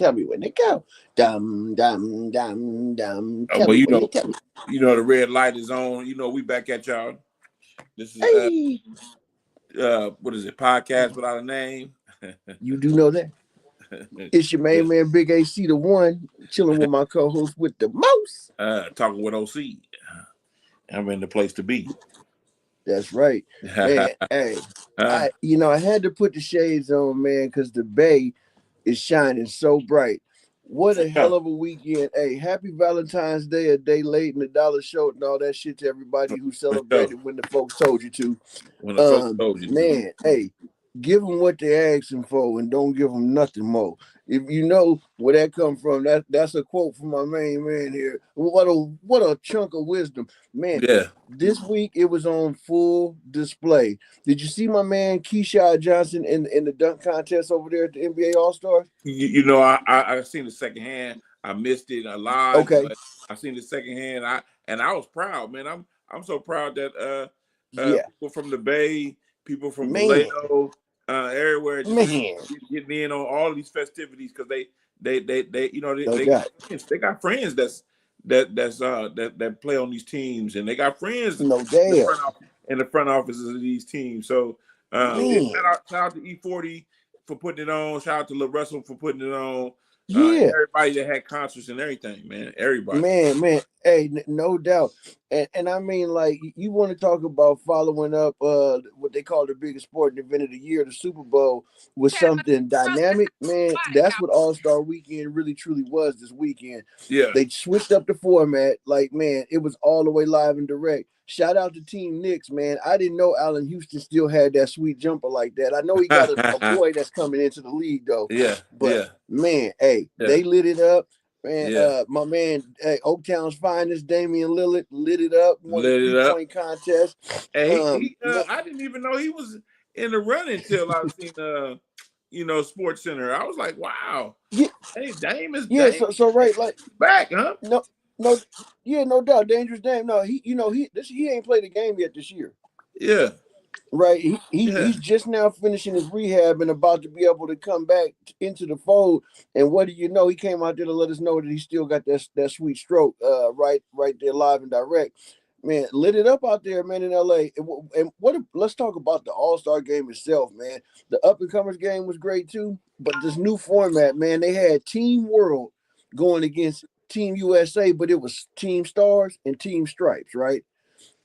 Tell me when they go. Dum dum dum dum. Tell Well, me when. Tell me. the red light is on. We back at y'all. This is Hey, what is it? Podcast without a name. you do know that. It's your main man, Big AC, the one, chilling with my co-host with the most. Talking with OC. I'm in the place to be. That's right, man. Hey, I had to put the shades on, man, because the Bay is shining so bright. What a hell of a weekend. Hey, happy Valentine's Day, a day late, and the dollar showed and all that shit to everybody who celebrated when the folks told you to. When the folks told you man, hey, give them what they're asking for and don't give them nothing more. If you know where that come from, that's a quote from my main man here. What a chunk of wisdom, man. Yeah. This week it was on full display. Did you see my man Keyshawn Johnson in the dunk contest over there at the NBA All Stars? I seen the second hand. I missed it live. Okay. But I seen the second hand. I was proud, man. I'm so proud that people from the Bay, people from Vallejo, everywhere just getting in on all of these festivities because they got friends that play on these teams, and they got friends in the front offices of these teams. So shout out to E40 for putting it on. Shout out to Lil Russell for putting it on. Everybody that had concerts and everything, man. Everybody. Man. Hey, no doubt. And I mean, like, you want to talk about following up what they call the biggest sporting event of the year, the Super Bowl, with something dynamic, man. That's what All-Star Weekend really truly was this weekend. Yeah. They switched up the format. Like, man, it was all the way live and direct. Shout out to Team Knicks, man. I didn't know Allen Houston still had that sweet jumper like that. I know he got a boy that's coming into the league, though. Yeah. But, man, hey, they lit it up. Man, my man, Oaktown's finest, Damian Lillard, lit it up. Won the 3-point contest. Hey, I didn't even know he was in the running until I seen Sports Center. I was like, wow. Yeah. Hey, Dame is so right, like back, huh? No doubt, Dangerous Dame. No, he ain't played a game yet this year. Yeah. Right, he's just now finishing his rehab and about to be able to come back into the fold. And what do you know? He came out there to let us know that he still got that sweet stroke, right there, live and direct. Man, lit it up out there, man, in LA. And let's talk about the All-Star game itself, man. The up-and-comers game was great too, but this new format, man, they had Team World going against Team USA, but it was Team Stars and Team Stripes, right?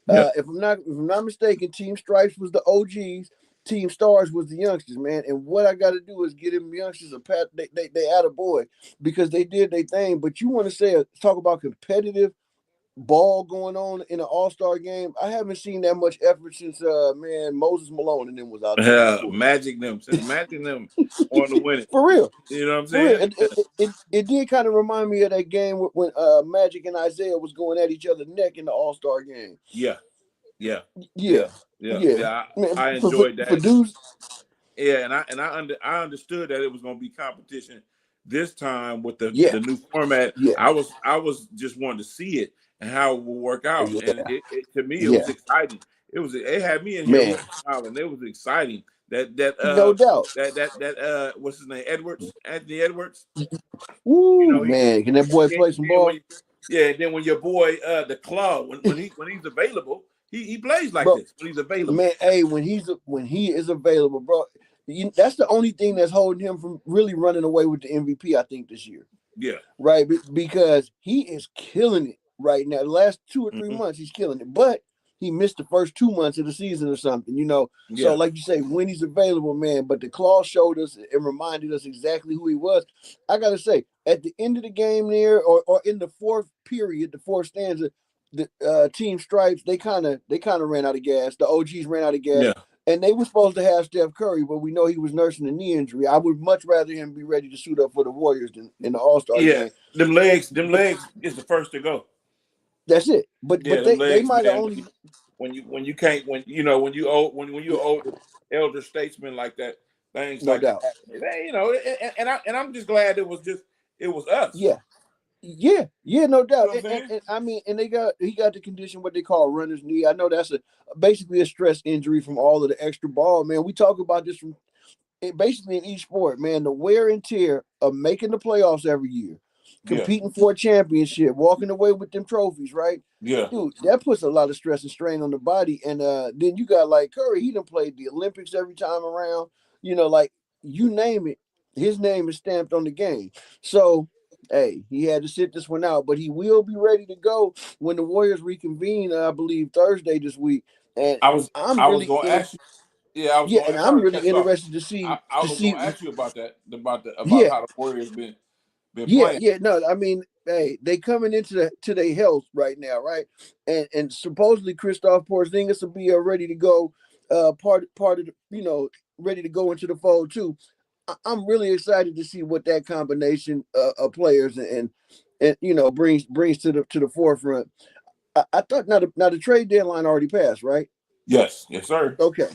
If I'm not mistaken, Team Stripes was the OGs, Team Stars was the youngsters, man. And what I got to do is get them youngsters a pat. They had a boy because they did their thing. But you want to talk about competitive ball going on in an All-Star game? I haven't seen that much effort since Moses Malone and them was out there. Magic them on the winning. For real. You know what I'm saying? It did kind of remind me of that game when Magic and Isaiah was going at each other neck in the All-Star game. Yeah. Man, I enjoyed that. For dudes. Yeah, and I understood that it was going to be competition this time with the new format. Yeah. I was just wanting to see it and how it will work out. Yeah. And to me it was exciting. It had me in here smiling. It was exciting. That no doubt. That what's his name? Anthony Edwards. Woo, man, can that boy play some ball? Then when your boy the Claw when he's available, he plays like this when he's available. Man, hey, when he is available, bro, that's the only thing that's holding him from really running away with the MVP, I think, this year. Yeah. Right, because he is killing it right now. The last 2 or 3 months, he's killing it. But he missed the first 2 months of the season or something, So, like you say, when he's available, man. But the Claw showed us and reminded us exactly who he was. I gotta say, at the end of the game there, or in the fourth period, the fourth stanza, the Team Stripes, they kind of ran out of gas. The OGs ran out of gas. Yeah. And they were supposed to have Steph Curry, but we know he was nursing a knee injury. I would much rather him be ready to suit up for the Warriors than in the All-Star game. Them legs is the first to go. That's it. But they might have only when you old elder statesman like that, things no like doubt. That, and I'm just glad it was us. Yeah, no doubt. You know and I mean, and he got the condition what they call runner's knee. I know that's basically a stress injury from all of the extra ball, man. We talk about this from basically in each sport, man. The wear and tear making the playoffs every year, competing for a championship, walking away with them trophies, right? Yeah. Dude, that puts a lot of stress and strain on the body. And then you got like Curry, he done played the Olympics every time around. Like you name it, his name is stamped on the game. So, hey, he had to sit this one out, but he will be ready to go when the Warriors reconvene, I believe, Thursday this week. And I was really going to ask you. Yeah, I was yeah, going. and I'm Sorry to really cut you off. interested to see I was going to ask you about that, about yeah, how the Warriors been yeah, playing. yeah. No, I mean, hey, they coming into their health right now, right? And supposedly Kristaps Porzingis will be ready to go, part of the, ready to go into the fold too. I'm really excited to see what that combination of players and brings to the forefront. I thought now the trade deadline already passed, right? Yes, sir. Okay.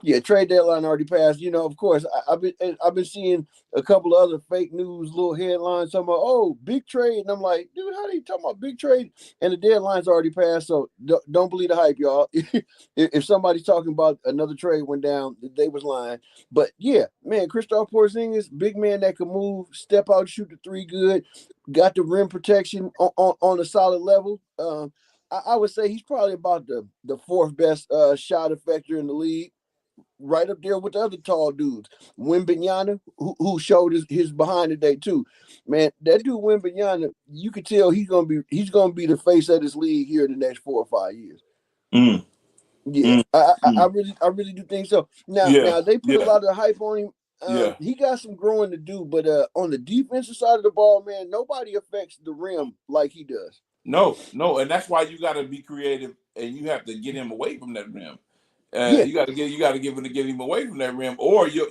Yeah, trade deadline already passed. Of course, I've been seeing a couple of other fake news little headlines talking about, oh, big trade, and I'm like, dude, how are you talking about big trade? And the deadline's already passed, so don't believe the hype, y'all. If somebody's talking about another trade went down, they was lying. But yeah, man, Kristaps Porzingis, big man that can move, step out, shoot the three good, got the rim protection on a solid level. I would say he's probably about the fourth best shot effector in the league, right up there with the other tall dudes. Wembanyama, who showed his behind today too. Man, that dude Wembanyama, you could tell he's gonna be the face of this league here in the next 4 or 5 years. Mm. Yeah, I really do think so. Now they put a lot of hype on him. He got some growing to do, but on the defensive side of the ball, man, nobody affects the rim like he does. No, and that's why you got to be creative, and you have to get him away from that rim. You got to get him away from that rim, or your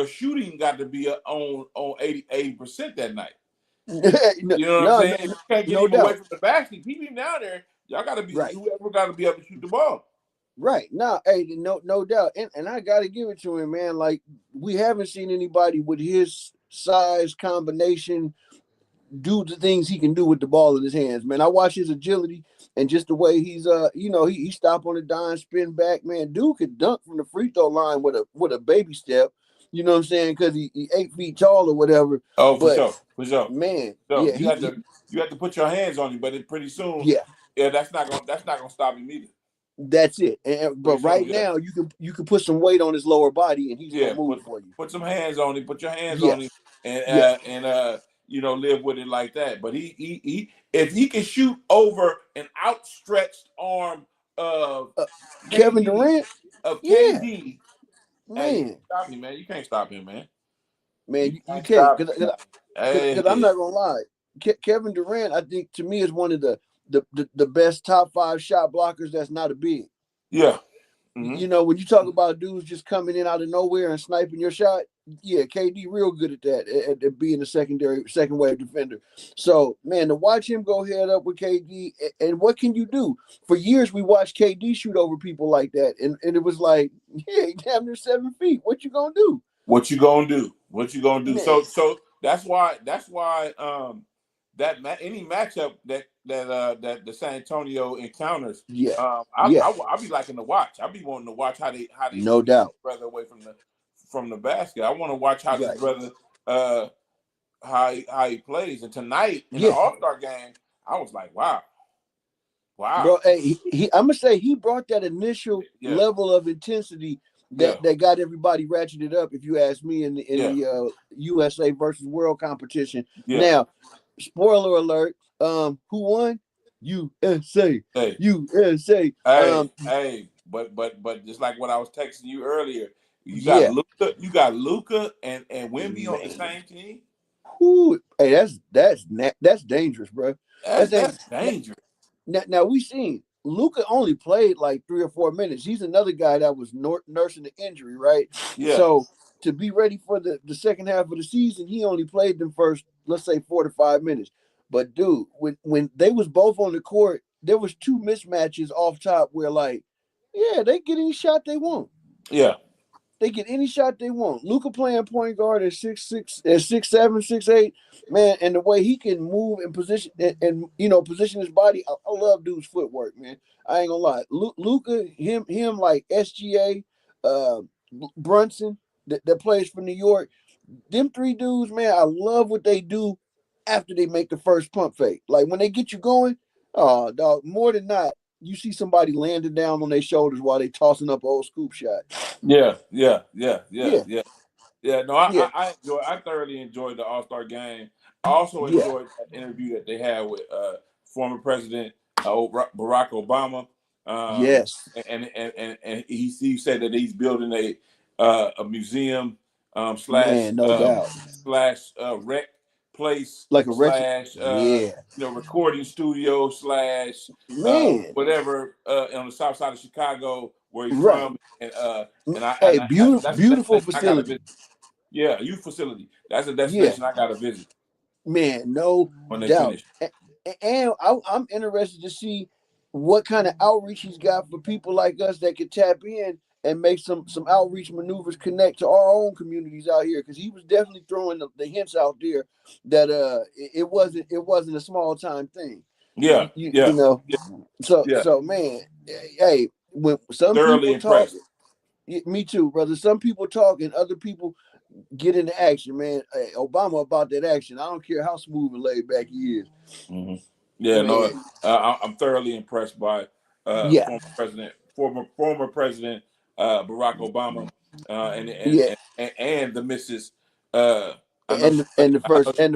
shooting got to be on 80% that night. You know what I'm saying? If you can't get him away from the basket, keep him down there. Y'all got to be whoever got to be able to shoot the ball. Right. Now, hey, no doubt. And I got to give it to him, man. Like, we haven't seen anybody with his size combination do the things he can do with the ball in his hands, man. I watch his agility and just the way he's he stop on the dime, spin back, man. Dude could dunk from the free throw line with a baby step. You know what I'm saying? Because he 8 feet tall or whatever. Oh, for sure. Man, yeah, you have to put your hands on him, but pretty soon, that's not gonna stop him either. That's it. But right now, you can put some weight on his lower body, and he's gonna move for you. Put some hands on him. Put your hands on him, and live with it like that. But he if he can shoot over an outstretched arm of Kevin Durant, of KD, man, stop him, man. You can't stop him, man. Man, you can't. Because I'm not gonna lie, Kevin Durant, I think to me is one of the best top 5 shot blockers. That's not a big. Yeah. Mm-hmm. When you talk about dudes just coming in out of nowhere and sniping your shot, yeah, KD real good at that, at being a second wave defender. So, man, to watch him go head up with KD, and what can you do? For years, we watched KD shoot over people like that, and it was like, yeah, he's having their 7 feet. What you gonna do? What you gonna do? Man. So that's why any matchup that the San Antonio encounters, I'll be liking to watch. I'll be wanting to watch how they no doubt brother away from the basket. I want to watch how this brother how he plays. And tonight in the All-Star game, I was like, wow. Bro, hey, I'm gonna say he brought that initial level of intensity that got everybody ratcheted up, if you ask me, in the USA versus World competition. Now, spoiler alert, who won? USA. USA. But just like what I was texting you earlier, you got Luka and Wemby on the same team. Ooh, hey, that's dangerous, bro. That's dangerous. Now we seen Luka only played like 3 or 4 minutes. He's another guy that was nursing the injury, right? Yeah. So to be ready for the second half of the season, he only played them first, let's say 4 to 5 minutes. But dude, when they was both on the court, there was 2 mismatches off top where they get any shot they want. Yeah. They get any shot they want. Luka playing point guard at 6'6", at 6'7", 6'8", man, and the way he can move and position and position his body. I love dude's footwork, man. I ain't gonna lie. Luka, him like SGA, Brunson that plays for New York. them three dudes, man, I love what they do after they make the first pump fake. Like when they get you going, oh dog, more than not, you see somebody landing down on their shoulders while they tossing up an old scoop shot. Yeah. No, I thoroughly enjoyed the All-Star game. I also enjoyed that interview that they had with former President Barack Obama. Yes. And he said that he's building a museum slash Man, no doubt. slash rec place like a slash recording studio slash whatever on the south side of Chicago where he's from, and beautiful facility. Yeah, youth facility. That's a destination I gotta visit. Man, no doubt. And I'm interested to see what kind of outreach he's got for people like us that could tap in and make some outreach maneuvers connect to our own communities out here, because he was definitely throwing the hints out there that it wasn't a small time thing. You know. So man, hey, when some thoroughly people talk, impressed. Me too, brother. Some people talk and other people get into action, man. Hey, Obama about that action. I don't care how smooth and laid back he is. Mm-hmm. Yeah, man. No, I'm thoroughly impressed by former President Barack Obama and the Mrs. the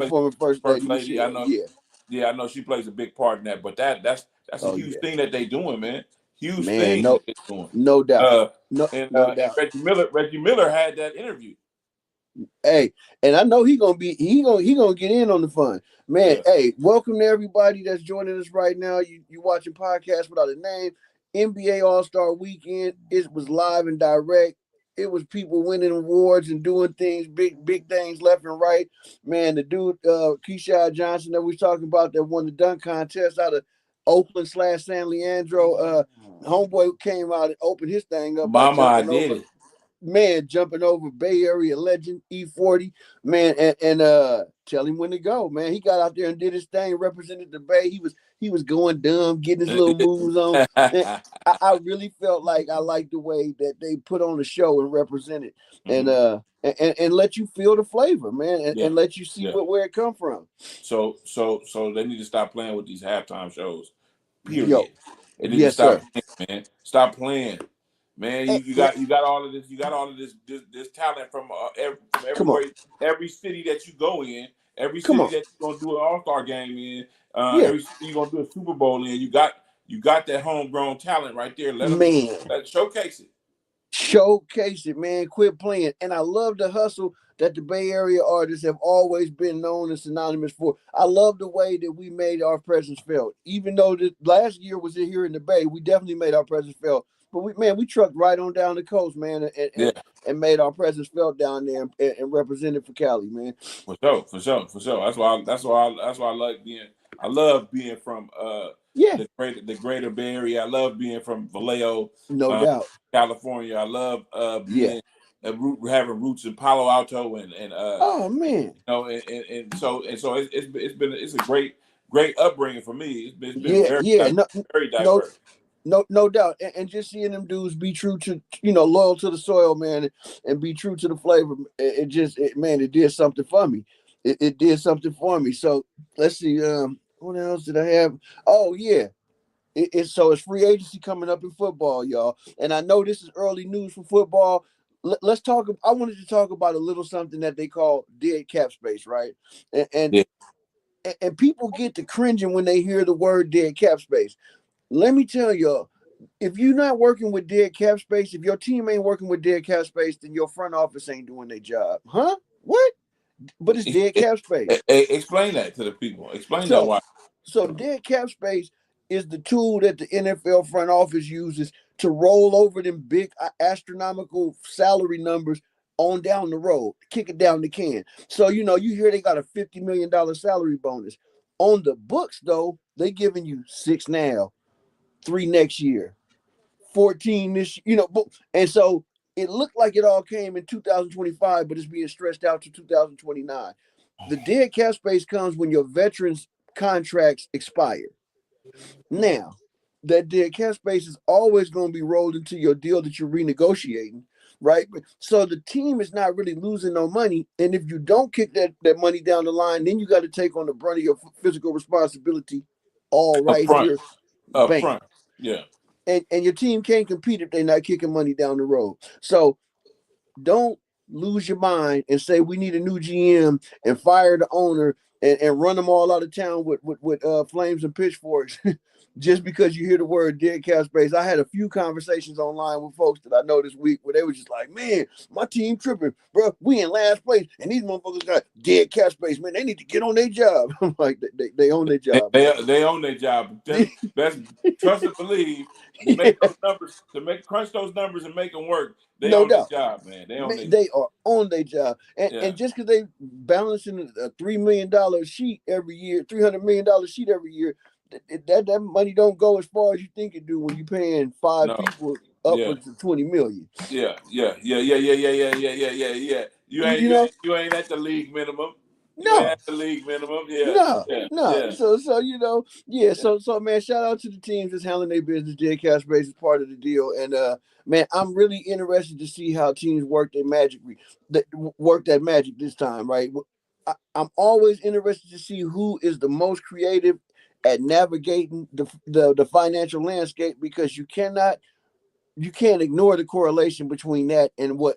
former first lady. I know. Yeah, I know she plays a big part in that. But that's a huge thing that they're doing, man. Huge thing that they're doing. No doubt. No doubt. Reggie Miller had that interview. Hey, and I know he gonna get in on the fun, man. Yeah. Hey, welcome to everybody that's joining us right now. You watching Podcast Without a Name, NBA All-Star Weekend. It was live and direct. It was people winning awards and doing things, big things left and right. Man, the dude Keyshawn Johnson that we was talking about that won the dunk contest out of Oakland / San Leandro. Homeboy came out and opened his thing up. Mama, I did it. Man, jumping over Bay Area legend E40, man, and tell him when to go, man. He got out there and did his thing, represented the Bay. He was going dumb, getting his little moves on. I really felt like I liked the way that they put on the show and represented, and let you feel the flavor, man, and let you see where it come from. So they need to stop playing with these halftime shows. Period. They need to stop playing, man. Stop playing. Man, you got all of this. You got all of this talent from everywhere, every city that you go in, every city that you're gonna do an All-Star game in, every city you're gonna do a Super Bowl in. You got that homegrown talent right there. Let's showcase it. Showcase it, man. Quit playing. And I love the hustle that the Bay Area artists have always been known and synonymous for. I love the way that we made our presence felt. Even though the last year was here in the Bay, we definitely made our presence felt. But we trucked right on down the coast, man, and made our presence felt down there and represented for Cali, man. For sure. That's why I like being. I love being from the greater Bay Area. I love being from Vallejo, no doubt, California. I love having roots in Palo Alto and oh man, so it's a great upbringing for me. It's been very diverse. No doubt, and just seeing them dudes be true to, loyal to the soil, man, and be true to the flavor. It did something for me. It did something for me. So let's see. What else did I have? Oh yeah, it's free agency coming up in football, y'all. And I know this is early news for football. Let's talk. I wanted to talk about a little something that they call dead cap space, right? And people get to cringing when they hear the word dead cap space. Let me tell you, if you're not working with dead cap space, if your team ain't working with dead cap space, then your front office ain't doing their job. Huh? What? But it's dead cap space. Explain that to the people. Explain that why. So dead cap space is the tool that the NFL front office uses to roll over them big astronomical salary numbers on down the road, kick it down the can. So, you hear they got a $50 million salary bonus. On the books, though, they giving you 6 now. 3 next year, 14 this, and so it looked like it all came in 2025, but it's being stretched out to 2029. The dead cap space comes when your veterans contracts expire. Now, that dead cap space is always going to be rolled into your deal that you're renegotiating, right? So the team is not really losing no money. And if you don't kick that money down the line, then you got to take on the brunt of your physical responsibility all right here. Up front. Yeah. And your team can't compete if they're not kicking money down the road. So don't lose your mind and say we need a new GM and fire the owner and run them all out of town with flames and pitchforks just because you hear the word dead cap space. I had a few conversations online with folks that I know this week where they were just like, man, my team tripping, bro. We in last place and these motherfuckers got dead cap space, man. They need to get on their job. I'm like, they own their job. They own their job. That's trust and believe. To make those numbers, crunch those numbers and make them work. They own their job, man. They are on their job, and just because they balancing a $3 million sheet every year, $300 million sheet every year, that money don't go as far as you think it do when you paying five people upwards of $20 million. Yeah. You ain't at the league minimum. No, at the league minimum. No. So man, shout out to the teams that's handling their business. Dead cap space is part of the deal, and man, I'm really interested to see how teams work their magic, work that magic this time. Right, I'm always interested to see who is the most creative at navigating the financial landscape, because you can't ignore the correlation between that and what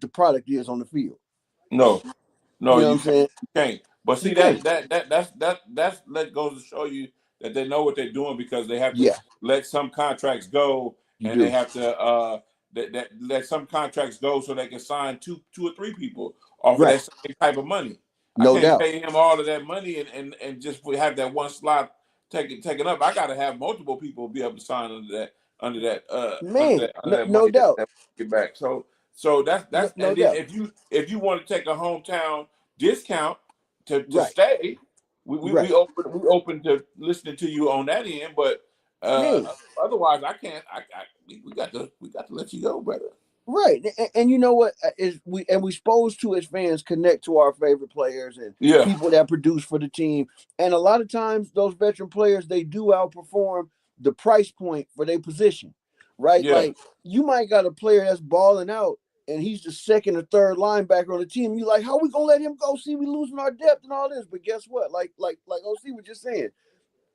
the product is on the field. No, you know what I'm saying? You can't. But see, that goes to show you that they know what they're doing, because they have to let some contracts go, and they have to let some contracts go so they can sign two or three people off of that same type of money. No I can't doubt. pay him all of that money and just have that one slot taken up. I got to have multiple people be able to sign under that. No doubt. Get back. So that's and then if you want to take a hometown discount to stay, we open to listening to you on that end, but otherwise I can't. We got to let you go, brother. Right, and you know what is we supposed to, as fans, connect to our favorite players and people that produce for the team, and a lot of times those veteran players, they do outperform the price point for their position, right? Like you might got a player that's balling out and he's the second or third linebacker on the team. You like, how we gonna let him go? See, we losing our depth and all this, but guess what? Like OC was just saying,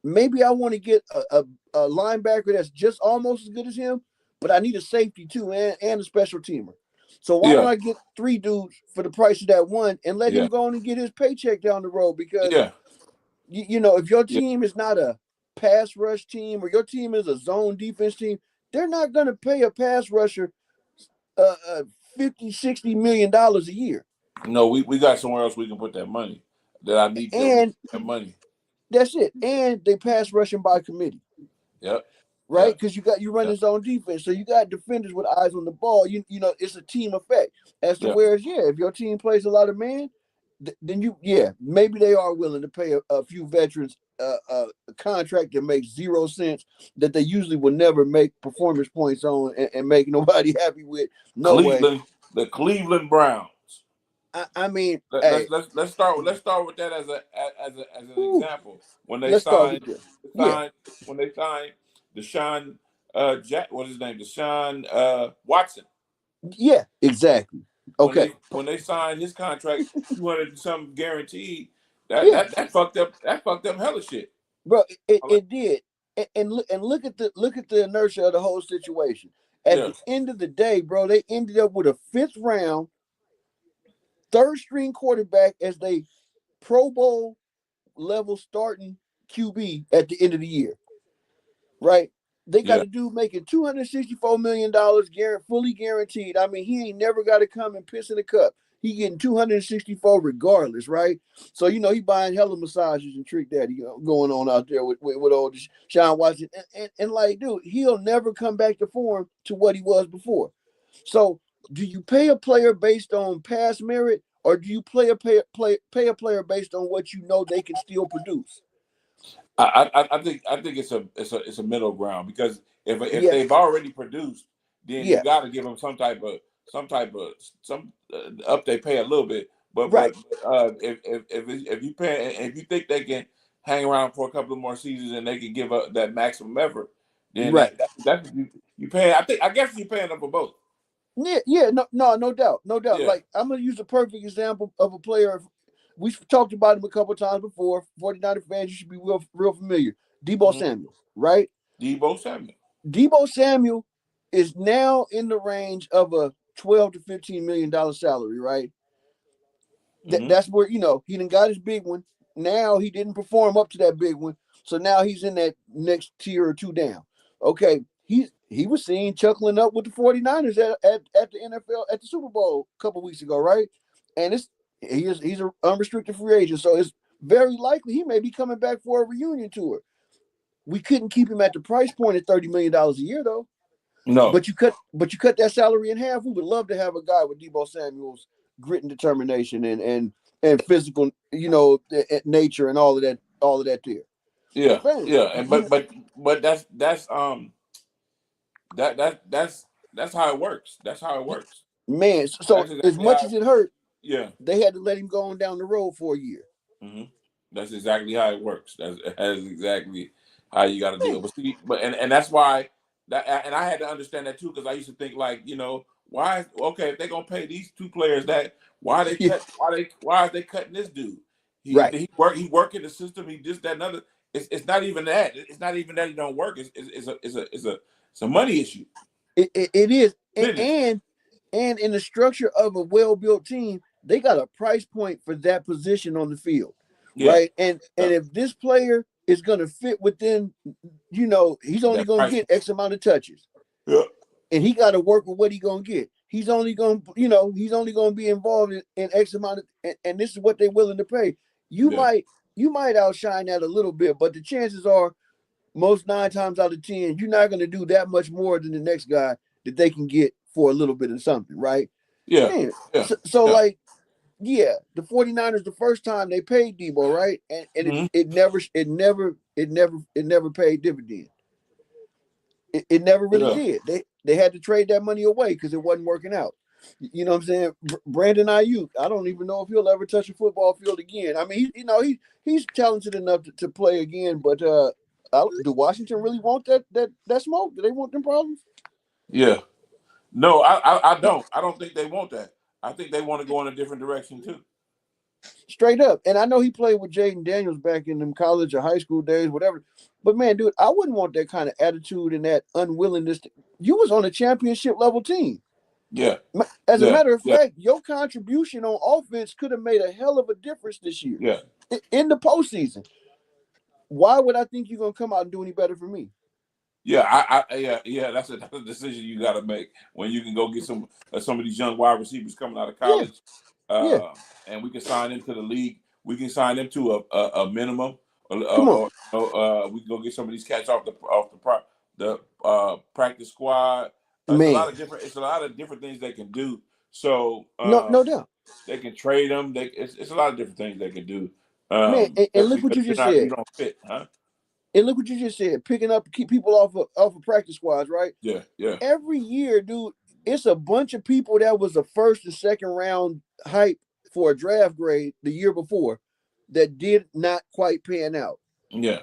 maybe I want to get a linebacker that's just almost as good as him, but I need a safety too and a special teamer. So why don't I get three dudes for the price of that one and let him go on and get his paycheck down the road? Because you know, if your team is not a pass rush team or your team is a zone defense team, they're not going to pay a pass rusher $50-60 million a year. No, we got somewhere else we can put that money. That I need that money. That's it. And they pass rushing by committee. Yep. Right? Because you run his own defense. So you got defenders with eyes on the ball. You know, it's a team effect. As to whereas, if your team plays a lot of man, then maybe they are willing to pay a few veterans a contract that makes 0 sense, that they usually will never make performance points on and make nobody happy with. The Cleveland Browns. I mean, let's start with that as an example. When they signed Deshaun what's his name? Deshaun Watson. Yeah, exactly. Okay. When they signed his contract, 200 and something guaranteed, that fucked up hella shit. Bro, it did. And look at the inertia of the whole situation. At the end of the day, bro, they ended up with a 5th round, 3rd string quarterback as they Pro Bowl level starting QB at the end of the year. Right? They got a dude making $264 million fully guaranteed. I mean, he ain't never got to come and piss in the cup. He getting 264 regardless, right? So, you know, he buying hella massages and Trick Daddy going on out there with old Sean Watson. And like, dude, he'll never come back to form to what he was before. So do you pay a player based on past merit, or do you pay a player based on what you know they can still produce? I think it's a middle ground, because if they've already produced, then you got to give them some type of up they pay a little bit. But if you pay, if you think they can hang around for a couple of more seasons and they can give up that maximum effort, then that's you pay. I guess you're paying them for both. Yeah, no doubt, no doubt. Yeah. Like I'm gonna use a perfect example of a player. We've talked about him a couple of times before. 49er fans, you should be real familiar. Deebo Samuel, right? Deebo Samuel. Deebo Samuel is now in the range of a $12 to $15 million salary, right? That's where he done got his big one. Now he didn't perform up to that big one, so now he's in that next tier or two down. Okay, he was seen chuckling up with the 49ers at the NFL at the Super Bowl a couple weeks ago, right? And he's an unrestricted free agent, so it's very likely he may be coming back for a reunion tour. We couldn't keep him at the price point at $30 million a year, though. No, but you cut that salary in half. We would love to have a guy with Deebo Samuel's grit and determination and physical, nature and all of that there. Yeah, and but that's how it works. That's how it works. Man, so exactly as much as it hurt, yeah, they had to let him go on down the road for a year. That's exactly how it works. That's exactly how you got to deal. But see, and that's why and I had to understand that too, because I used to think like, why? Okay, if they're gonna pay these two players that, why are they cutting this dude? He work in the system. He just that another. It's not even that. It's not even that he don't work. It's a money issue. It is, and in the structure of a well-built team, they got a price point for that position on the field, right? And if this player is going to fit within, he's only going to get X amount of touches, and he got to work with what he's going to get. He's only going to be involved in X amount of, and this is what they're willing to pay. You might outshine that a little bit, but the chances are, most 9 times out of 10, you're not going to do that much more than the next guy that they can get for a little bit of something, right? Yeah. So like, the 49ers, the first time they paid Deebo, right? And it never paid dividend. It never really did. They had to trade that money away because it wasn't working out. You know what I'm saying? Brandon Ayuk, I don't even know if he'll ever touch a football field again. I mean, he's talented enough to play again, but do Washington really want that smoke? Do they want them problems? Yeah. No, I don't. I don't think they want that. I think they want to go in a different direction too. Straight up. And I know he played with Jaden Daniels back in them college or high school days, whatever. But man, dude, I wouldn't want that kind of attitude and that unwillingness. You was on a championship level team. Yeah. As a matter of fact, your contribution on offense could have made a hell of a difference this year. Yeah. In the postseason. Why would I think you're gonna come out and do any better for me? Yeah, that's a decision you got to make when you can go get some of these young wide receivers coming out of college, and we can sign them to the league. We can sign them to a minimum, we can go get some of these cats off the practice squad. It's a lot of different things they can do. So no doubt they can trade them. It's a lot of different things they can do. And look what you just said. You don't fit, huh? And look what you just said, picking up, keep people off of practice squads, right? Yeah. Every year, dude, it's a bunch of people that was a first and second round hype for a draft grade the year before that did not quite pan out. Yeah.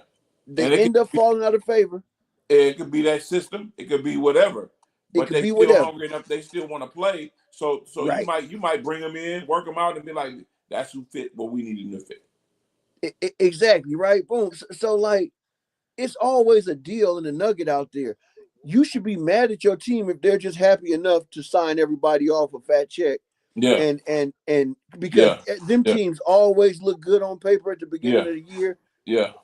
They end up falling out of favor. It could be that system. It could be whatever. But they still hungry enough. They still want to play. So right. you might bring them in, work them out, and be like, that's who fit what we need them to fit. Exactly, right? Boom. So like, it's always a deal and a nugget out there. You should be mad at your team if they're just happy enough to sign everybody off a fat check. Yeah. And because them teams always look good on paper at the beginning of the year. Yeah.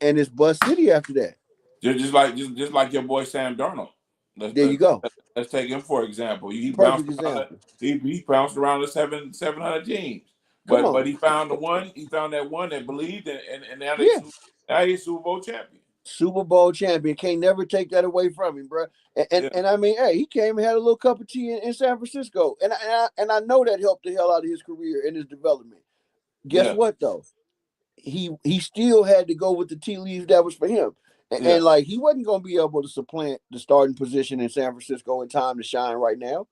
And it's bust city after that. Just like your boy Sam Darnold. You go. Let's take him for example. He bounced around the 700 teams. But he found that one that believed and now he's Super Bowl champion. Super Bowl champion. Can't never take that away from him, bro. And I mean, hey, he came and had a little cup of tea in San Francisco. And I know that helped the hell out of his career and his development. Guess what though? He still had to go with the tea leaves that was for him. And like he wasn't gonna be able to supplant the starting position in San Francisco in time to shine right now.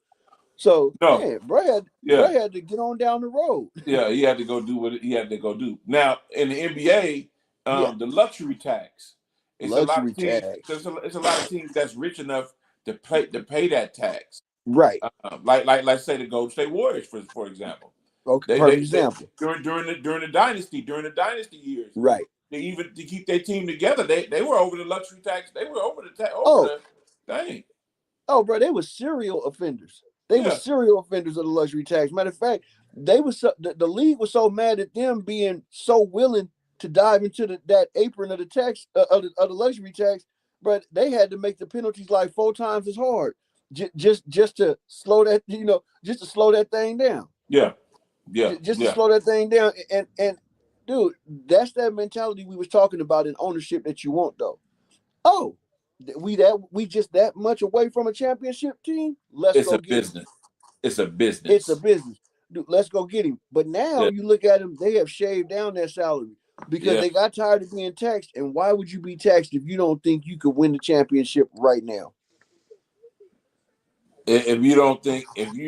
So man, bro had to get on down the road. Yeah, he had to go do what he had to go do. Now in the NBA, the luxury tax. It's a lot of teams that's rich enough to pay that tax. Right. Like say the Golden State Warriors, for example. Okay, perfect example. During the dynasty years, right? They even to keep their team together, they were over the luxury tax. They were over the thing. Oh, bro, they were serial offenders. They were serial offenders of the luxury tax. Matter of fact, they was the league was so mad at them being so willing to dive into that apron of the tax of the luxury tax, but they had to make the penalties like 4 times as hard, just to slow that just to slow that thing down. Just to slow that thing down. And dude, that's that mentality we was talking about in ownership that you want though. Oh, we just that much away from a championship team. It's a business. It's a business. It's a business. Dude, let's go get him. But now you look at him, they have shaved down their salary because they got tired of being taxed. And why would you be taxed if you don't think you could win the championship right now? If you don't think, if you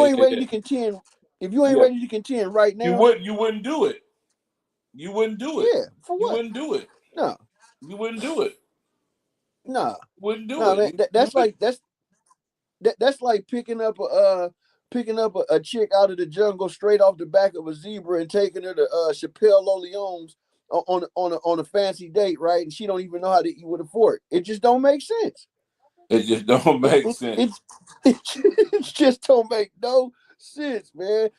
ain't ready to contend, if you ain't ready to contend right now, you wouldn't do it. You wouldn't do it. Yeah, for what? You wouldn't do it. No, you wouldn't do it. No, wouldn't do it. Man, that's like picking up a chick out of the jungle straight off the back of a zebra and taking her to Chappelle O'Leon's on a fancy date, right? And she don't even know how to eat with a fork. It just don't make sense. It just don't make sense. It just don't make no sense, man.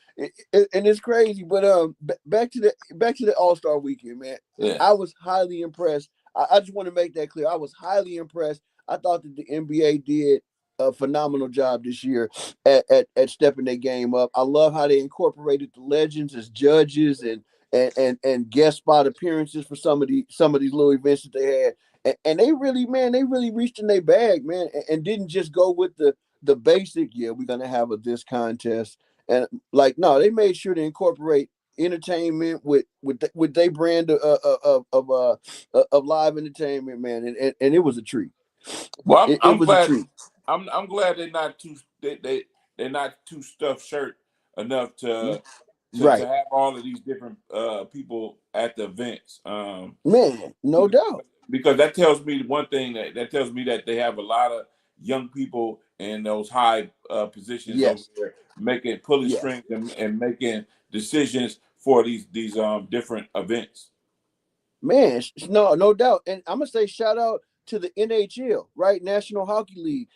And it's crazy. But back to the All-Star weekend, man. Yeah. I was highly impressed. I just want to make that clear. I was highly impressed. I thought that the NBA did a phenomenal job this year at stepping their game up. I love how they incorporated the legends as judges and guest spot appearances for some of these little events that they had. And they really reached in their bag, man, and didn't just go with the basic, we're gonna have this contest. And no, they made sure to incorporate entertainment with their brand of live entertainment, man. And it was a treat. Well, I'm glad. A treat. I'm glad they're not too stuffed shirt enough to have all of these different people at the events. Man, no doubt. Because that tells me one thing that tells me that they have a lot of young people in those high positions over there pulling strings and making decisions for these different events. Man, no doubt. And I'm gonna say shout out to the NHL, right? National Hockey League.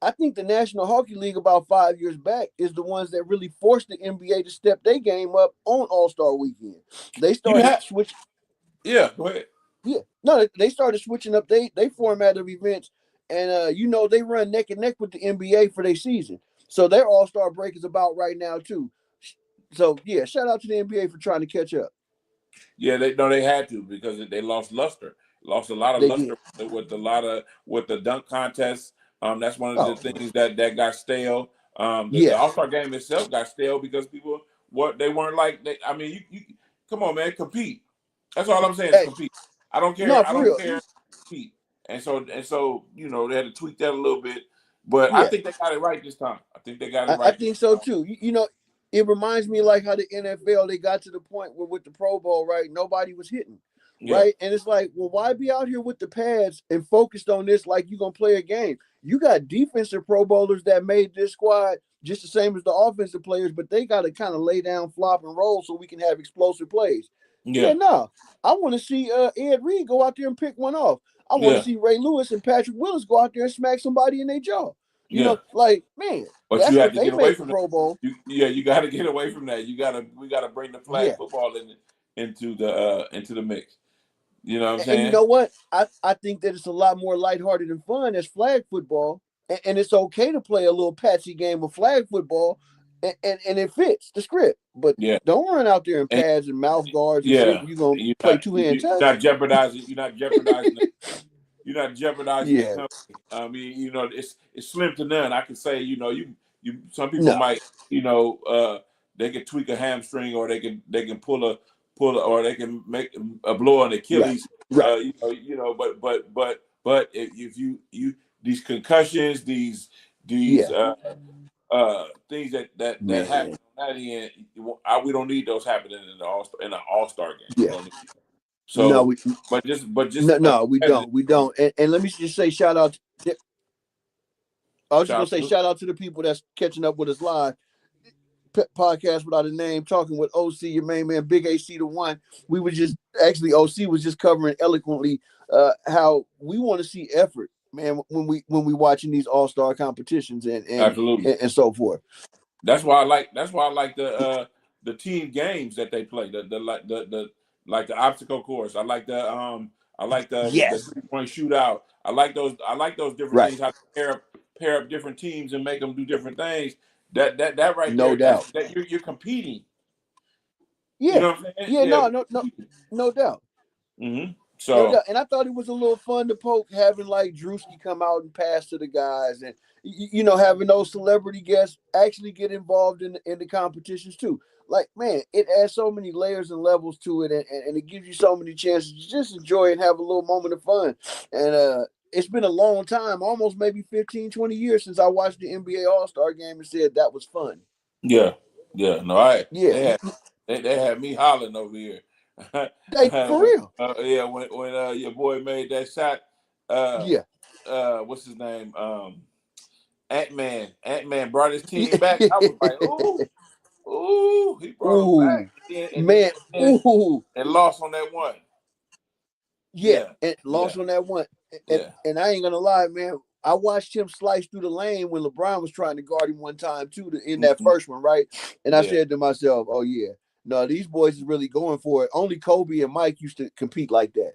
I think the National Hockey League about 5 years back is the ones that really forced the NBA to step their game up on All-Star weekend. They started switching. Yeah, go ahead. Yeah, no, they started switching up they format of events, and they run neck and neck with the NBA for their season. So their All-Star break is about right now too. So yeah, shout out to the NBA for trying to catch up. Yeah, they had to because they lost luster. Lost a lot of luster with the dunk contests. That's one of the things that got stale. The All-Star game itself got stale because people weren't like you come on, man, compete. That's all I'm saying. Compete. I don't care. I don't care. Compete. And so they had to tweak that a little bit, but I think they got it right this time. I think they got it right. I think so too. It reminds me like how the NFL, they got to the point where with the Pro Bowl, right, nobody was hitting, right? And it's like, well, why be out here with the pads and focused on this like you're going to play a game? You got defensive Pro Bowlers that made this squad just the same as the offensive players, but they got to kind of lay down, flop, and roll so we can have explosive plays. No. I want to see Ed Reed go out there and pick one off. I want to see Ray Lewis and Patrick Willis go out there and smack somebody in their jaw. Man, but that's you have what to they get away made from Pro Bowl. You got to get away from that. We got to bring the flag football into the mix. You know what I'm saying? And you know what? I think that it's a lot more lighthearted and fun as flag football, and it's okay to play a little patchy game of flag football, and it fits the script. But don't run out there in pads and mouth guards and think you're gonna play two-hand touch. You're not jeopardizing. You're not jeopardizing the company. I mean, it's slim to none. I can say, some people might, they can tweak a hamstring, or they can pull or they can make a blow on Achilles. Right. But if you these concussions, these things that happen on that end, we don't need those happening in the All-Star game. Yeah. So, no, we don't. We don't. And let me just say, shout out. I was just gonna say, shout out to the people that's catching up with us live. Podcast without a name, talking with OC, your main man, Big AC the One. We were just actually OC was just covering eloquently how we want to see effort, man, when we watching these all-star competitions and absolutely and so forth. That's why I like the team games that they play. The obstacle course. I like the 3-point shootout. I like those different things. How to pair up different teams and make them do different things. That right no there. Doubt. That you're competing. Yeah. You know what I'm saying? Yeah. No doubt. Mm-hmm. So, no doubt. And I thought it was a little fun to poke, having like Drewski come out and pass to the guys, and having those celebrity guests actually get involved in the competitions too. Like, man, it adds so many layers and levels to it, and it gives you so many chances to just enjoy and have a little moment of fun. And it's been a long time, almost maybe 15, 20 years since I watched the NBA All-Star game and said that was fun. Yeah. They had me hollering over here. For real. When your boy made that shot. What's his name? Ant-Man brought his team back. I was like, ooh, he brought him back. And lost on that one. And lost on that one. And I ain't gonna lie, man. I watched him slice through the lane when LeBron was trying to guard him one time too in that first one, right? And I said to myself, "Oh yeah, no, these boys is really going for it." Only Kobe and Mike used to compete like that.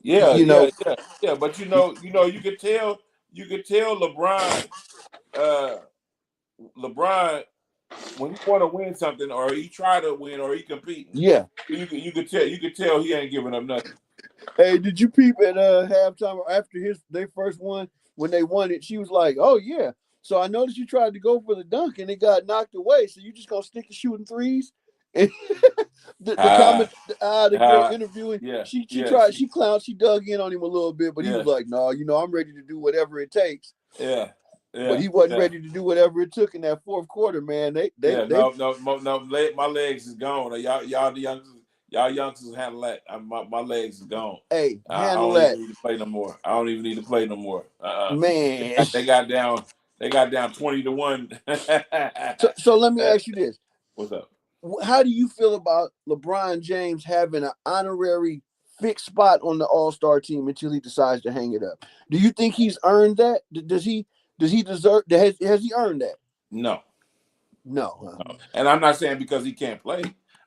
Yeah. But you could tell LeBron. LeBron, when he want to win something, or he try to win, or he compete, you could tell he ain't giving up nothing. Hey, did you peep at halftime after their first one when they won it? She was like, "Oh yeah." So I noticed you tried to go for the dunk and it got knocked away. So you just gonna stick to shooting threes? And the girl interviewing, she tried, she clowned, she dug in on him a little bit, but he was like, "No, I'm ready to do whatever it takes." But he wasn't ready to do whatever it took in that fourth quarter, man. My legs is gone. Y'all youngsters handle that. My legs is gone. Hey, handle I that. don't even need to play no more. I don't even need to play no more. Man, they got down 20-1. So let me ask you this. What's up? How do you feel about LeBron James having an honorary fixed spot on the All-Star team until he decides to hang it up? Do you think he's earned that? Does he deserve? Has he earned that? No. No. And I'm not saying because he can't play.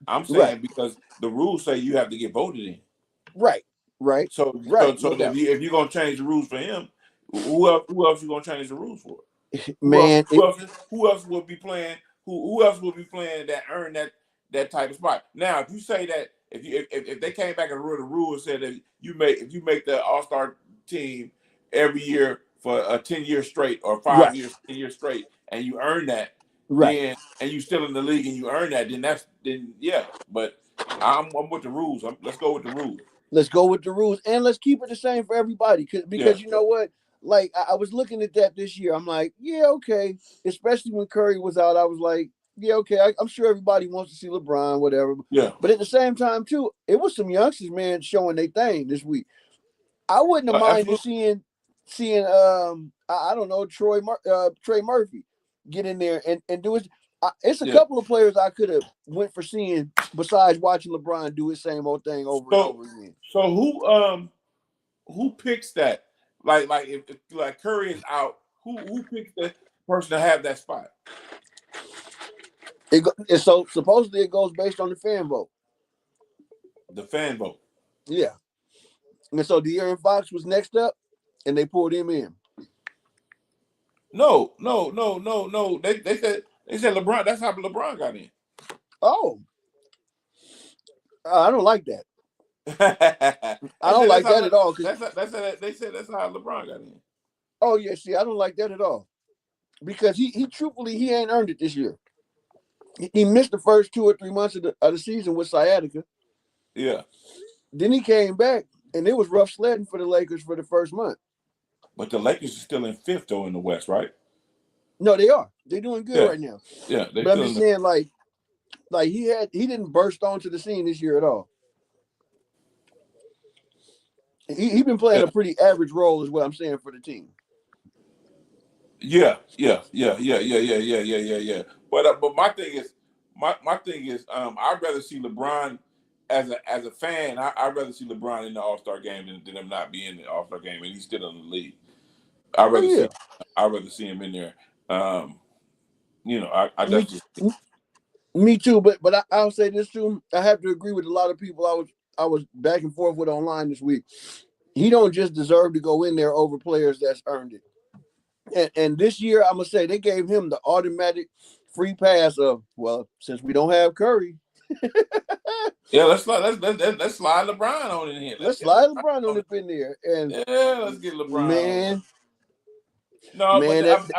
I'm saying because the rules say you have to get voted in. Right. So if you're gonna change the rules for him, who else you gonna change the rules for? Man, who else will be playing? Who else will be playing that earn that type of spot? Now, if you say that if they came back and wrote a rule and said that if you make the All-Star team every year for 10 years straight or 5 years, 10 years straight, and you earn that, then and you still in the league and you earn that, then yeah. But I'm with the rules. Let's go with the rules. Let's go with the rules, and let's keep it the same for everybody. Because you know what? Like, I was looking at that this year. I'm like, yeah, okay. Especially when Curry was out, I was like, yeah, okay. I'm sure everybody wants to see LeBron, whatever. Yeah. But at the same time, too, it was some youngsters, man, showing their thing this week. I wouldn't have minded seeing I don't know, Trey Murphy get in there and do it. It's a couple of players I could have went for seeing besides watching LeBron do his same old thing over and over again. So who picks that? Like if Curry is out, who picks the person to have that spot? So supposedly it goes based on the fan vote. The fan vote. Yeah. And so De'Aaron Fox was next up, and they pulled him in. No. They said LeBron. That's how LeBron got in. Oh. I don't like that. I don't like that at all. They said that's how LeBron got in. Oh yeah, see, I don't like that at all. Because he truthfully he ain't earned it this year. He missed the first 2 or 3 months of the season with sciatica. Yeah. Then he came back, and it was rough sledding for the Lakers for the first month. But the Lakers are still in 5th though in the West, right? No, they are. They're doing good right now. Yeah, but I'm just saying, like he didn't burst onto the scene this year at all. He's been playing a pretty average role, is what I'm saying, for the team. Yeah. But my thing is, I'd rather see LeBron as a fan. I'd rather see LeBron in the All-Star game than him not be in the All-Star game, and he's still in the league. I'd rather see him in there. Me too. But I'll say this too. I have to agree with a lot of people I was back and forth with online this week. He don't just deserve to go in there over players that's earned it. And this year, I'm gonna say they gave him the automatic free pass of, well, since we don't have Curry. Yeah, let's slide LeBron on in here. Let's slide LeBron on up in there. And yeah, let's get LeBron. Man. No, man, but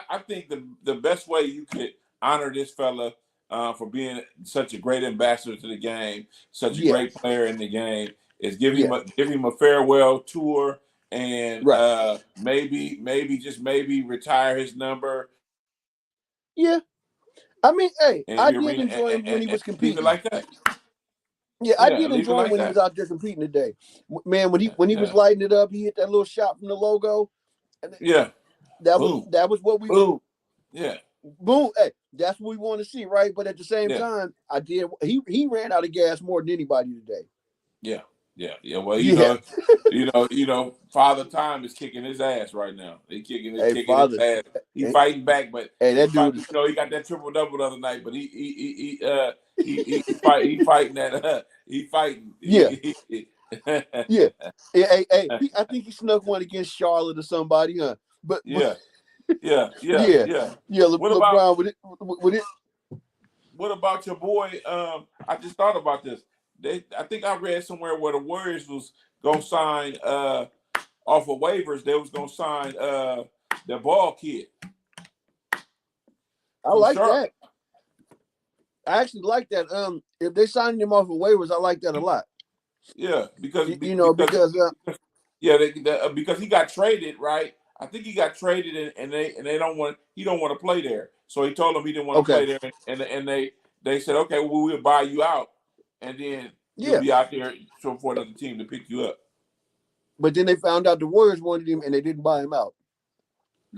I think the best way you could honor this fella for being such a great ambassador to the game, such a great player in the game, is give him a farewell tour. And maybe retire his number. Yeah, I mean, hey, I did enjoy him when he was competing like that. Yeah, I did enjoy him when he was out there competing today. Man, when he was lighting it up, he hit that little shot from the logo. Yeah, that was what we. Boom. Yeah. Boom. Hey, that's what we want to see, right? But at the same time, he ran out of gas more than anybody today. Yeah. Yeah. Well, you know, Father Time is kicking his ass right now. He's kicking his ass. He's fighting back, but that dude, he got that triple double the other night. But he fighting that. He fighting. Yeah. Yeah. Hey. I think he snuck one against Charlotte or somebody, huh? But yeah. LeBron with it. What about your boy? I just thought about this. I think I read somewhere where the Warriors was gonna sign off of waivers. They was gonna sign the Ball kid. I like that. I actually like that. If they signed him off of waivers, I like that a lot. Yeah, because he got traded, right? I think he got traded, and they don't want to play there. So he told them he didn't want to play there, and they said, okay, well, we'll buy you out. And then you'll be out there for another team to pick you up. But then they found out the Warriors wanted him, and they didn't buy him out.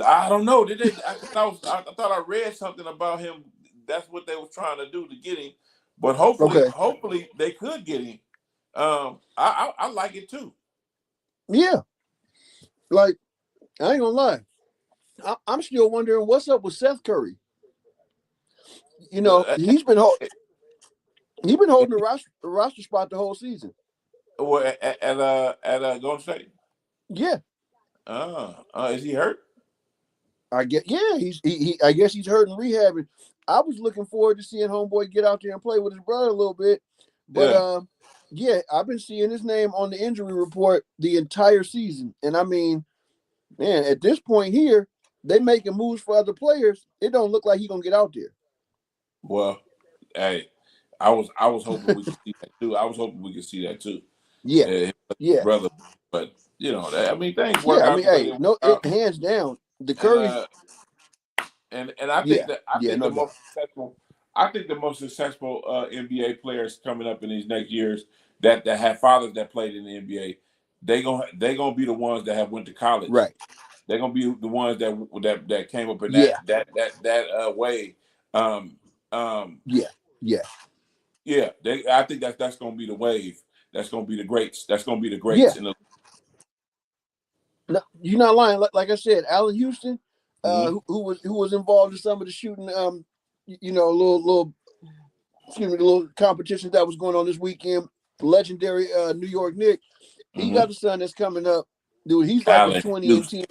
I don't know. Did they? I thought I read something about him. That's what they were trying to do to get him. But hopefully they could get him. I like it too. Yeah. Like, I ain't gonna lie. I'm still wondering what's up with Seth Curry. You know, he's been holding the roster spot the whole season. At Golden State. Yeah. Is he hurt? I guess I guess he's hurt and rehabbing. I was looking forward to seeing homeboy get out there and play with his brother a little bit, but I've been seeing his name on the injury report the entire season, and I mean, man, at this point here, they making moves for other players. It don't look like he's gonna get out there. Well, hey, I was hoping we could see that too. I was hoping we could see that too. Yeah, brother. But you know, things work out. Hands down, the Curry. And I think the most successful. I think the most successful NBA players coming up in these next years that have fathers that played in the NBA, they gonna be the ones that have went to college. Right. They're gonna be the ones that came up in that way. I think that's gonna be the wave. That's gonna be the greats. That's gonna be the greats. No, you're not lying. Like I said, Allen Houston, who was involved in some of the shooting, little competitions that was going on this weekend. Legendary New York Knick. He got a son that's coming up, dude. He's like a 20 and 10.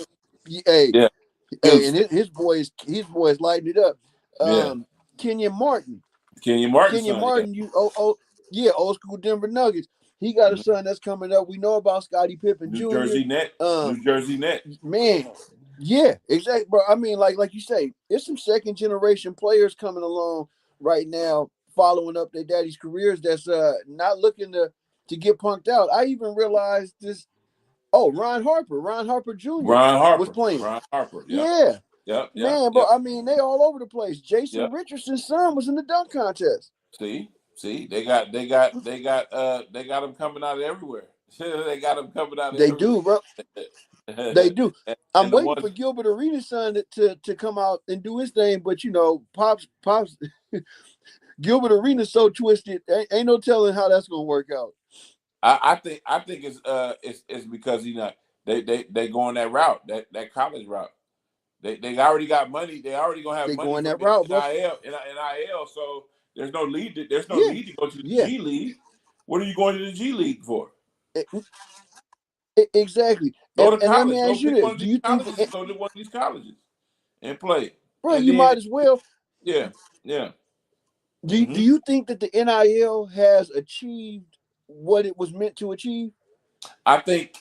And his boys lighting it up. Kenyon Martin, old school Denver Nuggets. He got a son that's coming up. We know about Scottie Pippen Jr. New Jersey Net. Man, yeah, exactly, bro. I mean, like you say, it's some second generation players coming along right now, following up their daddy's careers. That's not looking to get punked out. I even realized this. Oh, Ron Harper Jr. was playing. Ron Harper, yeah. Man, bro. I mean, they all over the place. Jason Richardson's son was in the dunk contest. See, they got them coming out of everywhere. They got them coming out. They do, bro. They do. I'm waiting for Gilbert Arenas' son to come out and do his thing, but Pops, Gilbert Arenas so twisted. Ain't no telling how that's gonna work out. I think it's because they going that route, that college route. They already got money. They already gonna have money going from that route, NIL. So there's no need to need to go to the G League. What are you going to the G League for? Exactly. Go to college. Let me ask you this: do you think go to one of these colleges and play? Bro, you might as well. Yeah. Do you think that the NIL has achieved what it was meant to achieve? I think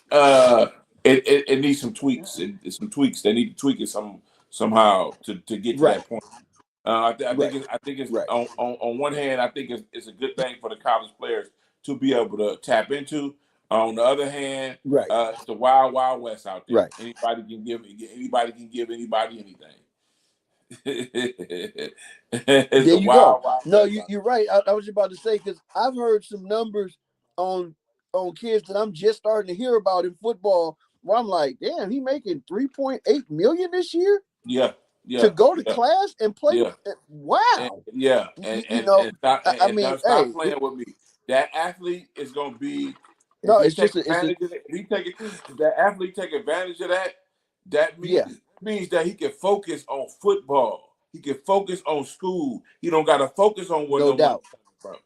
it needs some tweaks. It's some tweaks. They need to tweak it somehow to get to that point. I think it's right. on one hand, I think it's a good thing for the college players to be able to tap into. On the other hand, it's the wild west out there. Right. Anybody can give anybody anything. There you go. No, you're right. I was about to say, because I've heard some numbers on kids that I'm just starting to hear about in football, where I'm like, damn, he making $3.8 million this year. Yeah. To go to class and play. Yeah. Wow. And stop playing with me. That athlete is going to be. If that athlete take advantage of that, that means that he can focus on football. He can focus on school. He don't got to focus on what no doubt. From.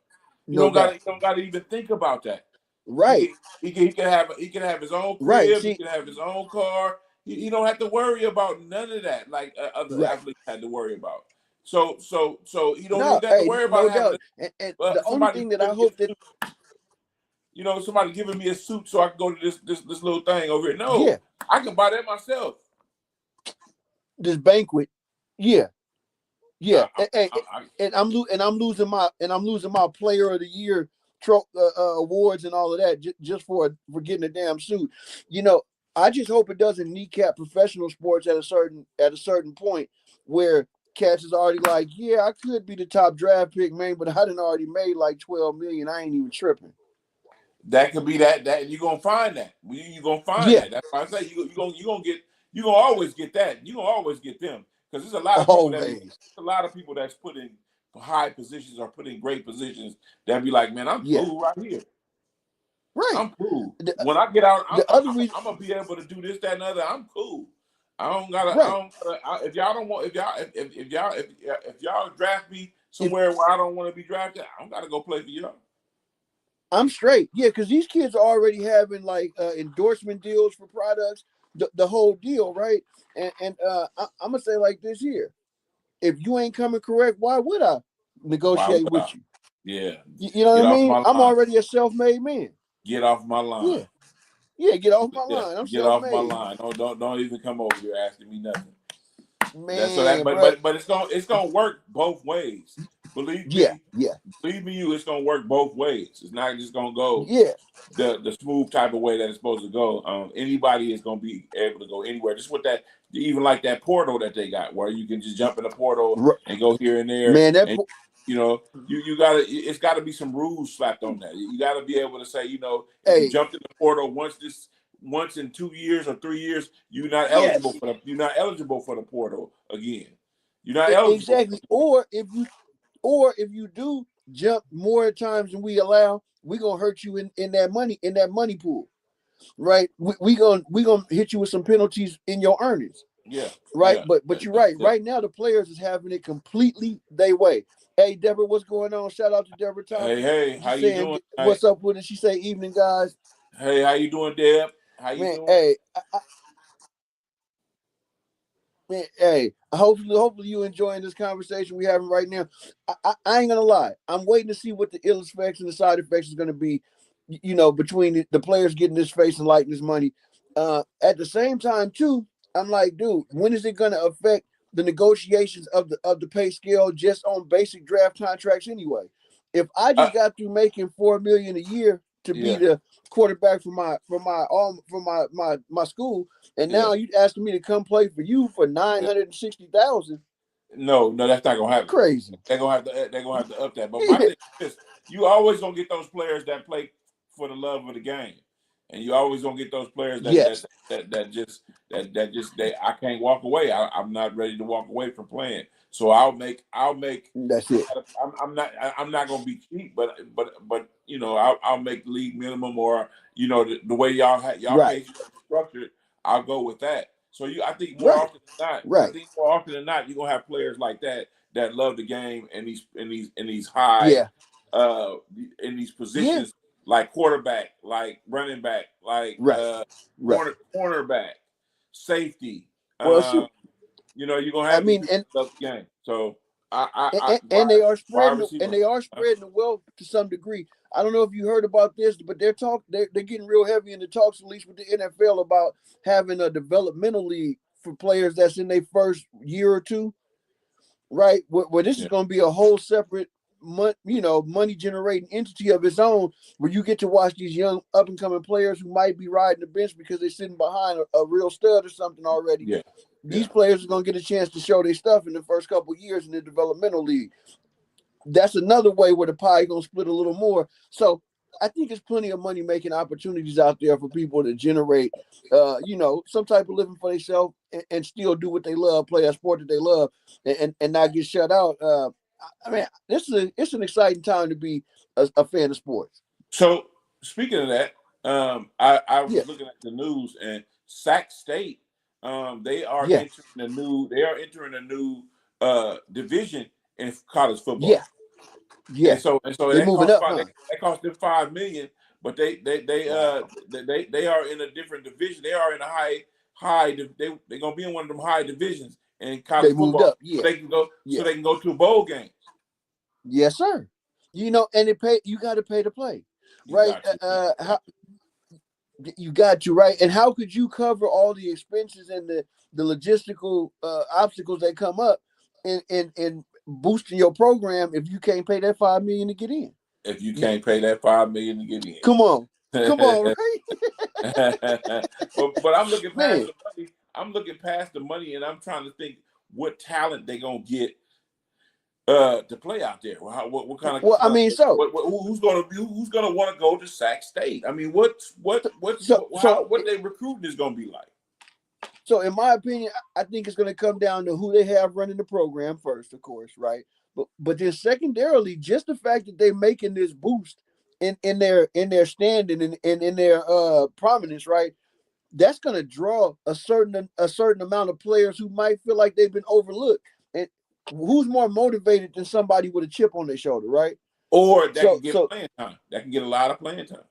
You don't got to even think about that. Right. He can have his own crib. Right. He can have his own car. He don't have to worry about none of that like other athletes had to worry about. So he don't even have to worry about having. And the only thing that I hope that somebody giving me a suit so I can go to this little thing over here. No, I can buy that myself. This banquet, and I'm losing my player of the year awards and all of that just for getting a damn suit. I just hope it doesn't kneecap professional sports at a certain point where cats is already like, yeah, I could be the top draft pick, man, but I done already made like $12 million. I ain't even tripping. That could be that you're gonna find that. You're gonna find that. That's why I say you're gonna always get that. You're gonna always get them. Because there's a lot of people that's put in high positions or put in great positions that be like, man, I'm cool right here. Right. I'm cool. When I get out, I'm gonna be able to do this, that, and other. I'm cool. I don't gotta. If y'all don't want, if y'all draft me somewhere where I don't want to be drafted, I don't gotta go play for y'all. I'm straight. Yeah, because these kids are already having like endorsement deals for products, the whole deal, right? And I'm gonna say like this here: if you ain't coming correct, why would I negotiate with you? Yeah, you know what I mean. I'm already a self-made man. Get off my line. Yeah, get off my line. I'm get self-made. Off my line. Don't even come over here asking me nothing. Man, but it's gonna work both ways. Believe me. Believe me, it's gonna work both ways. It's not just gonna go the smooth type of way that it's supposed to go. Anybody is gonna be able to go anywhere. Just with that, even like that portal that they got, where you can just jump in the portal and go here and there. Man, you gotta. It's got to be some rules slapped on that. You got to be able to say, if you jumped in the portal once in 2 years or 3 years, you're not eligible for the portal again. You're not eligible. Exactly. Or if you do jump more times than we allow, we're gonna hurt you in that money pool. Right? We gonna hit you with some penalties in your earnings. Yeah. Right. Yeah. But you're right. Right now the players is having it completely their way. Hey Deborah, what's going on? Shout out to Deborah Thomas. Hey, how you doing? What's up with it? She say evening, guys. Hey, how you doing, Deb? How you doing? Hey, hey, hopefully you enjoying this conversation we having right now. I ain't gonna lie. I'm waiting to see what the ill effects and the side effects is gonna be, between the players getting this face and likeness money. At the same time, too, I'm like, dude, when is it gonna affect the negotiations of the pay scale just on basic draft contracts anyway? If I just got through making $4 million a year to be the quarterback for my school, and now you asking me to come play for you for $960,000. No, that's not gonna happen. Crazy. They're gonna have to up that. But my thing is, you always gonna get those players that play for the love of the game. and you always gonna get those players that Yes. that just I can't walk away. I'm not ready to walk away from playing. So I'll make. That's it. I'm not gonna be cheap, but you know I'll make league minimum, or you know the way y'all Right. pay structured. I'll go with that. So I think Right. often than not, Right. I think more often than not, you're gonna have players like that love the game and these high in these positions like quarterback, like running back, like cornerback, safety. Well, you know, you're gonna have these people that love the game. So and they are spreading the wealth to some degree. I don't know if you heard about this, but they're getting real heavy in the talks, at least with the NFL, about having a developmental league for players that's in their first year or two, right? Where this is going to be a whole separate money generating entity of its own, where you get to watch these young up and coming players who might be riding the bench because they're sitting behind a real stud or something already. Yeah. These players are going to get a chance to show their stuff in the first couple of years in the developmental league. That's another way where the pie is going to split a little more. So I think there's plenty of money making opportunities out there for people to generate, some type of living for themselves and still do what they love, play a sport that they love, and not get shut out. I mean, it's an exciting time to be a fan of sports. So speaking of that, I was looking at the news, and Sac State, they are entering a new division in college football. Yeah. And so they're moving up. That cost them $5 million, but they are in a different division. They are in a high. They're gonna be in one of them high divisions in college football. Moved up, so they can go. So they can go to a bowl game. Yes, sir. You got to pay to play, right? You got to, right? And how could you cover all the expenses and the logistical obstacles that come up in boosting your program if you can't pay that $5 million to get in? If you can't pay that $5 million to get in, come on, right? but I'm looking past the money. I'm looking past the money, and I'm trying to think what talent they gonna get to play out there. What kind of? Well, I mean, who's gonna want to go to Sac State? I mean, what they recruiting is gonna be like? So, in my opinion, I think it's going to come down to who they have running the program first, of course, right? But then secondarily, just the fact that they're making this boost in their standing and in their prominence, right? That's going to draw a certain amount of players who might feel like they've been overlooked. And who's more motivated than somebody with a chip on their shoulder, right? Or that can get playing time. That can get a lot of playing time.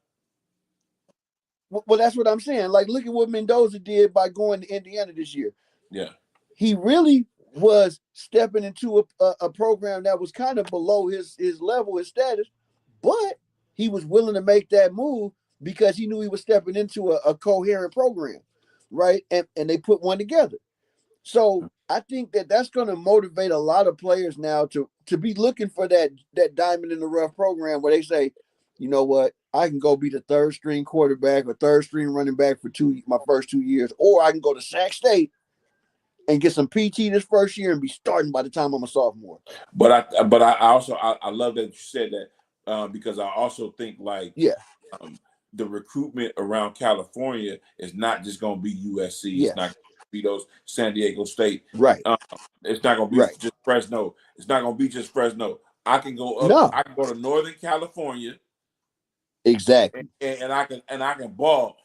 Well, that's what I'm saying. Like, look at what Mendoza did by going to Indiana this year. Yeah. He really was stepping into a program that was kind of below his level, his status, but he was willing to make that move because he knew he was stepping into a coherent program, right? And they put one together. So I think that's going to motivate a lot of players now to be looking for that diamond in the rough program where they say, you know what, I can go be the third string quarterback or third string running back for my first 2 years, or I can go to Sac State and get some PT this first year and be starting by the time I'm a sophomore. But I also love that you said that because I also think the recruitment around California is not just going to be USC. It's not going to be those San Diego State. Right. It's not going to be just Fresno. It's not going to be just Fresno. I can go up. No. I can go to Northern California. Exactly. And I can ball.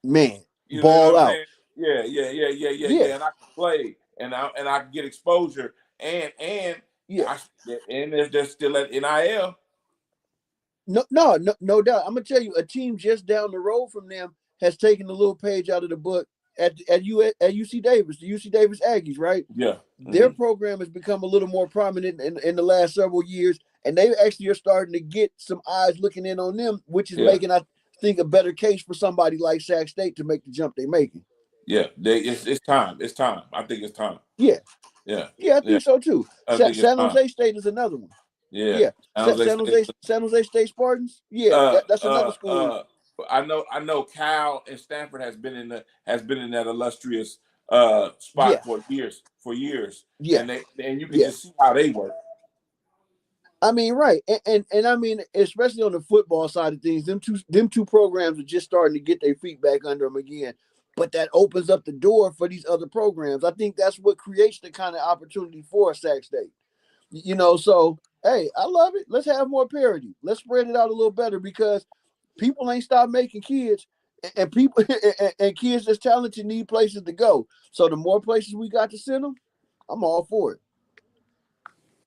Man, ball out. Yeah. And I can play, and I can get exposure, and there's still at NIL. No doubt. I'm gonna tell you, a team just down the road from them has taken a little page out of the book at UC Davis, the UC Davis Aggies, right? Yeah. Their program has become a little more prominent in the last several years, and they actually are starting to get some eyes looking in on them, which is making, I think, a better case for somebody like Sac State to make the jump they're making. Yeah, it's time. It's time. I think it's time. Yeah. Yeah. Yeah, I think so too. San Jose State is another one. Yeah. San Jose State Spartans. Yeah, that's another school. I know Cal and Stanford has been in that illustrious spot for years. Yeah. And you can just see how they work. I mean, right, and I mean, especially on the football side of things, them two programs are just starting to get their feet back under them again. But that opens up the door for these other programs. I think that's what creates the kind of opportunity for Sac State. So hey, I love it. Let's have more parity. Let's spread it out a little better because people ain't stopped making kids, and people and kids that's talented need places to go. So the more places we got to send them, I'm all for it.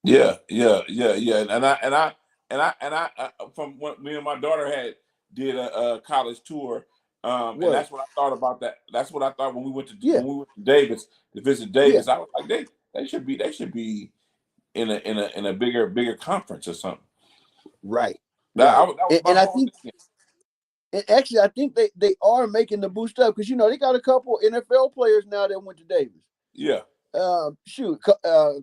Yeah. And I from what me and my daughter did a college tour, and that's what I thought about that. That's what I thought when we went to Davis to visit Davis. Yeah. I was like, they should be in a bigger conference or something. Right. That was and I think. And actually, I think they are making the boost up because they got a couple NFL players now that went to Davis. Yeah.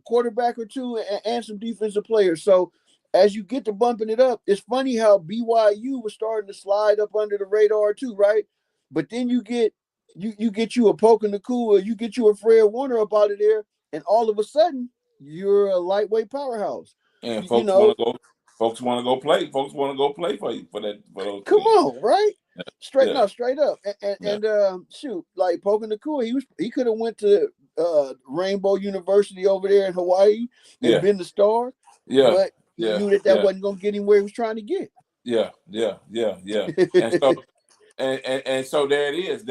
Quarterback or two and some defensive players. So as you get to bumping it up, it's funny how BYU was starting to slide up under the radar too, right? But then you get you a Polk and Nakua, you get you a Fred Warner up out of there, and all of a sudden you're a lightweight powerhouse. And folks want to go. Folks want to go play. Folks want to go play for you for those. Come on, right? Straight up. And shoot, like Polk and Nakua, he could have went to Rainbow University over there in Hawaii and been the star. Yeah. But he knew that wasn't gonna get him where he was trying to get. Yeah. And so and so there it is.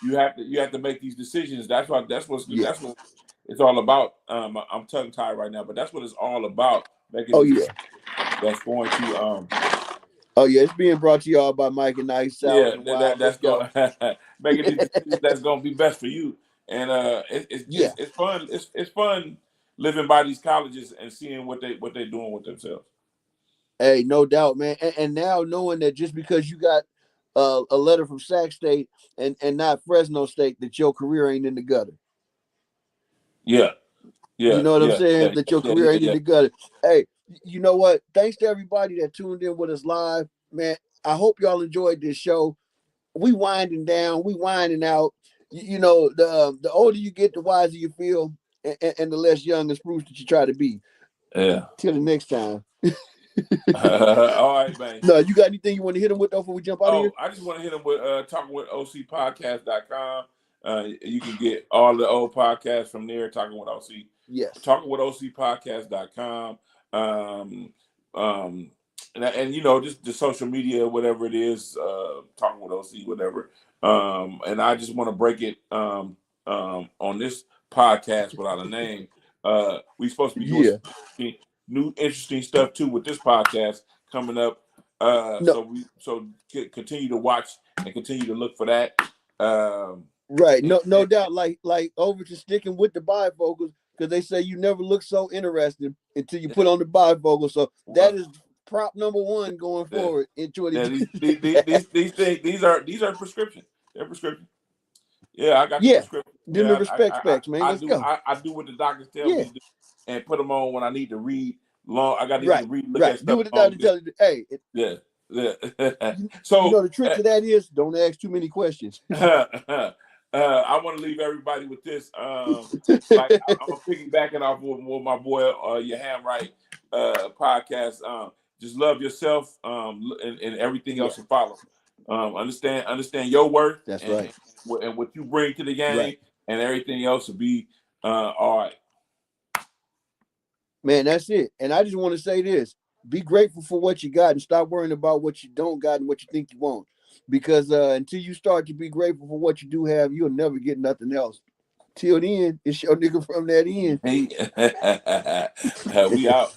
You have to make these decisions. That's what it's all about. I'm tongue tied right now, but that's what it's all about. That's going to it's being brought to y'all by Mike and Ice. That's going to making the decisions that's going to be best for you. And it's fun. It's fun living by these colleges and seeing what they're doing with themselves. Hey, no doubt, man. And now knowing that just because you got a letter from Sac State and not Fresno State, that your career ain't in the gutter. Yeah. You know what I'm saying? That your career ain't in the gutter. Hey, you know what? Thanks to everybody that tuned in with us live, man. I hope y'all enjoyed this show. We winding down, we winding out. The older you get, the wiser you feel, and the less young and spruce that you try to be. Yeah. Till the next time. All right, man. No, you got anything you want to hit them with before we jump out of here? I just want to hit them with talking with OCpodcast.com. You can get all the old podcasts from there. Talking with OC. Yes. Talking with OCpodcast.com. And just the social media, whatever it is, talking with OC, whatever. And I just want to break it on this podcast without a name. We're supposed to be doing new interesting stuff too with this podcast coming up. So continue to watch and continue to look for that. Right. No doubt. Like over to sticking with the bifocals, because they say you never look so interesting until you put on the bifocals. So that is prop number one going forward in 2020. These are prescription. They're prescription. Yeah, I got the prescription. Them the respect specs, man. Let's go. I do what the doctors tell me to do and put them on when I need to read long. I got to read. Look at stuff. Do what the doctor tells you. Hey. Yeah. So the trick to that is don't ask too many questions. I want to leave everybody with this. I'm piggybacking off with my boy Yaham Wright podcast. Just love yourself and everything else to follow. Understand your worth. That's right. And what you bring to the game, and everything else will be all right. Man, that's it. And I just want to say this: be grateful for what you got, and stop worrying about what you don't got and what you think you won't. Because until you start to be grateful for what you do have, you'll never get nothing else. Till then, it's your nigga from that end. We out.